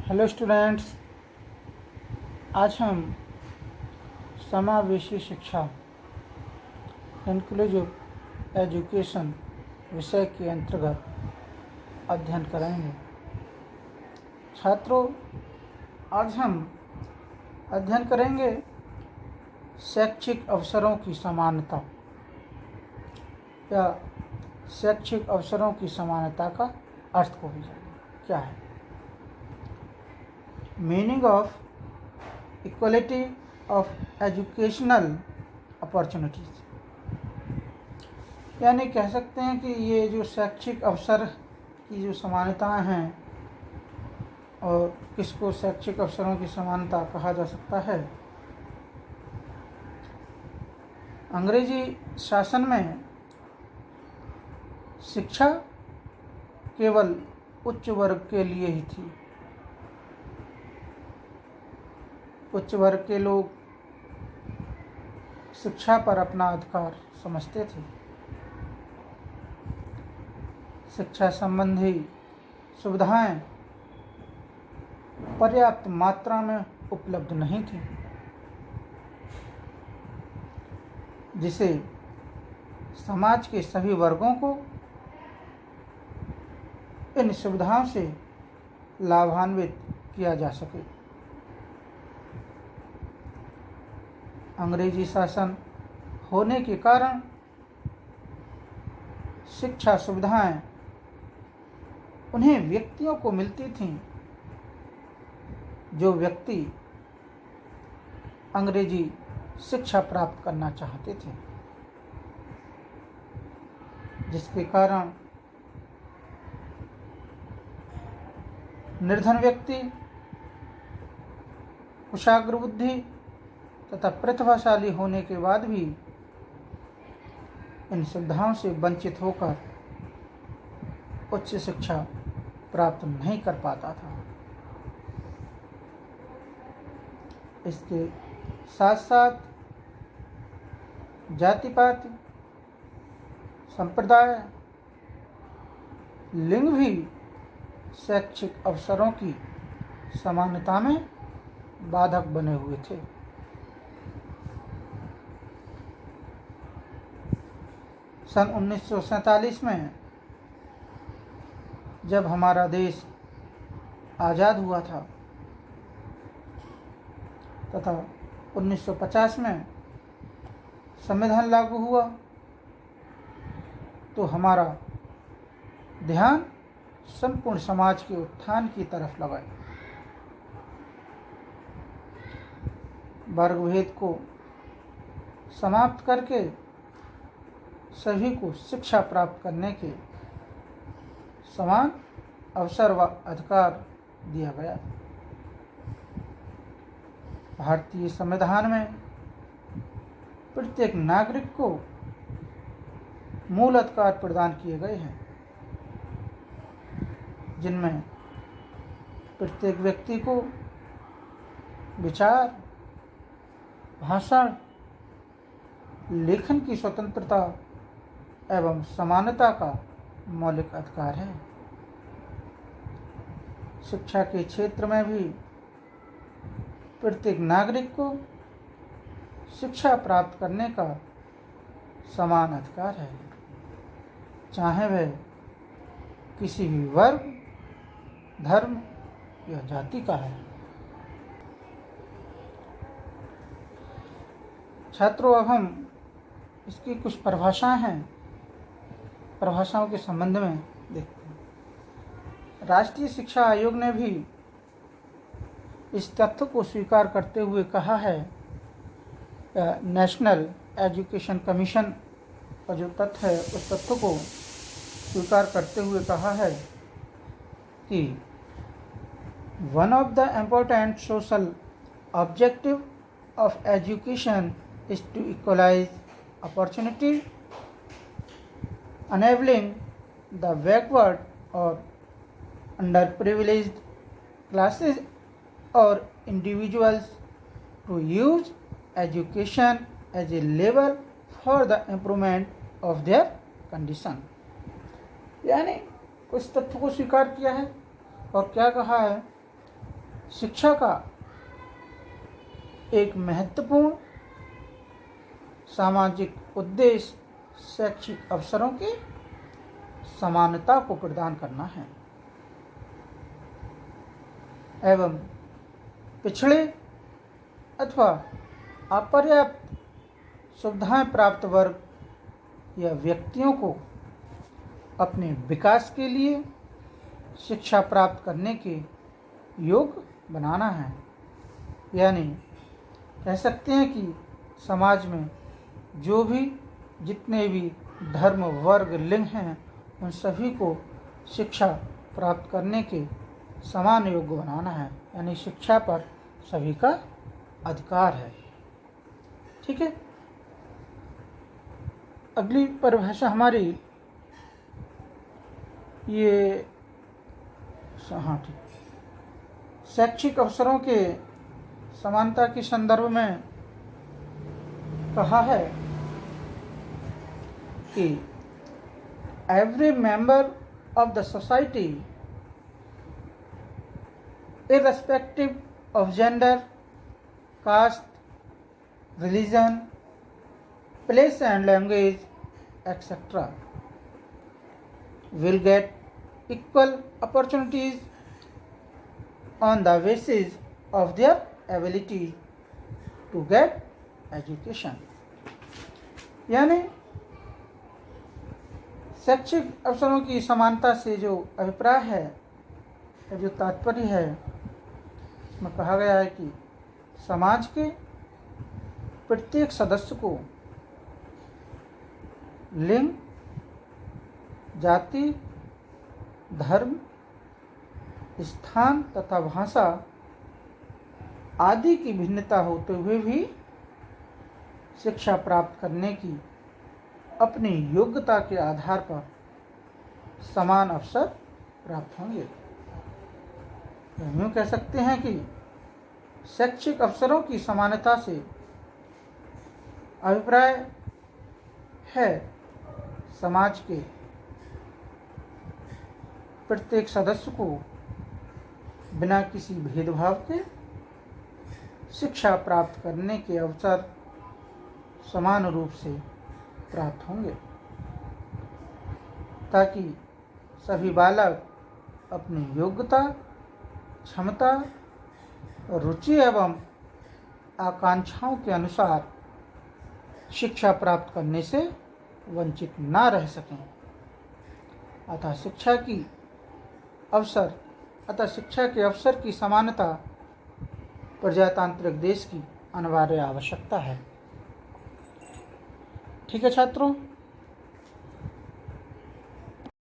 Hello students, आज हम समावेशी शिक्षा इंक्लूसिव एजुकेशन विषय के अंतर्गत अध्ययन करेंगे। छात्रों, आज हम अध्ययन करेंगे शैक्षिक अवसरों की समानता या शैक्षिक अवसरों की समानता का अर्थ को भी जानेंगे। क्या है meaning of equality of educational opportunities, यानी कह सकते हैं कि ये जो शैक्षिक अवसर की जो समानताएं हैं, और किसको शैक्षिक अवसरों की समानता कहा जा सकता है। अंग्रेजी शासन में शिक्षा केवल उच्च वर्ग के लिए ही थी। उच्च वर्ग के लोग शिक्षा पर अपना अधिकार समझते थे। शिक्षा संबंधी सुविधाएं पर्याप्त मात्रा में उपलब्ध नहीं थी, जिसे समाज के सभी वर्गों को इन सुविधाओं से लाभान्वित किया जा सके। अंग्रेजी शासन होने के कारण शिक्षा सुविधाएं उन्हें व्यक्तियों को मिलती थीं जो व्यक्ति अंग्रेजी शिक्षा प्राप्त करना चाहते थे, जिसके कारण निर्धन व्यक्ति कुशाग्र बुद्धि तथा प्रतिभाशाली होने के बाद भी इन सुविधाओं से वंचित होकर उच्च शिक्षा प्राप्त नहीं कर पाता था। इसके साथ साथ जाति पाति, संप्रदाय, लिंग भी शैक्षिक अवसरों की समानता में बाधक बने हुए थे। सन 1947 में जब हमारा देश आज़ाद हुआ था तथा 1950 में संविधान लागू हुआ, तो हमारा ध्यान संपूर्ण समाज के उत्थान की तरफ लगा। वर्गभेद को समाप्त करके सभी को शिक्षा प्राप्त करने के समान अवसर व अधिकार दिया गया। भारतीय संविधान में प्रत्येक नागरिक को मूल अधिकार प्रदान किए गए हैं, जिनमें प्रत्येक व्यक्ति को विचार, भाषण, लेखन की स्वतंत्रता एवं समानता का मौलिक अधिकार है। शिक्षा के क्षेत्र में भी प्रत्येक नागरिक को शिक्षा प्राप्त करने का समान अधिकार है, चाहे वह किसी भी वर्ग, धर्म या जाति का है। छात्रों, अब हम इसकी कुछ परिभाषाएं हैं, परिभाषाओं के संबंध में देखते हैं। राष्ट्रीय शिक्षा आयोग ने भी इस तथ्य को स्वीकार करते हुए कहा है, नेशनल एजुकेशन कमीशन का जो तथ्य है, उस तथ्य को स्वीकार करते हुए कहा है कि one of the important social objective of education is to equalize opportunity, enabling the backward or underprivileged classes or individuals to use education as a lever for the improvement of their condition। यानी उस तथ्य को स्वीकार किया है और क्या कहा है शिक्षा का एक महत्वपूर्ण सामाजिक उद्देश्य शैक्षिक अवसरों की समानता को प्रदान करना है एवं पिछड़े अथवा अपर्याप्त सुविधाएं प्राप्त वर्ग या व्यक्तियों को अपने विकास के लिए शिक्षा प्राप्त करने के योग्य बनाना है। यानी कह सकते हैं कि समाज में जो भी जितने भी धर्म वर्ग लिंग हैं उन सभी को शिक्षा प्राप्त करने के समान योग्य बनाना है। यानी शिक्षा पर सभी का अधिकार है। ठीक है, अगली परिभाषा हमारी ये ठीक, शैक्षिक अवसरों के समानता के संदर्भ में कहा है कि every member of the society irrespective of gender, caste, religion, place and language, etc., will get equal opportunities on the basis of their ability to get education. यानी शैक्षिक अवसरों की समानता से जो अभिप्राय है, जो तात्पर्य है, में कहा गया है कि समाज के प्रत्येक सदस्य को लिंग, जाति, धर्म, स्थान तथा भाषा आदि की भिन्नता होते हुए भी शिक्षा प्राप्त करने की अपनी योग्यता के आधार पर समान अवसर प्राप्त होंगे। हम यूँ कह सकते हैं कि शैक्षिक अवसरों की समानता से अभिप्राय है समाज के प्रत्येक सदस्य को बिना किसी भेदभाव के शिक्षा प्राप्त करने के अवसर समान रूप से प्राप्त होंगे, ताकि सभी बालक अपनी योग्यता, क्षमता, रुचि एवं आकांक्षाओं के अनुसार शिक्षा प्राप्त करने से वंचित न रह सकें। अतः शिक्षा के अवसर की समानता प्रजातांत्रिक देश की अनिवार्य आवश्यकता है। ठीक है छात्रों।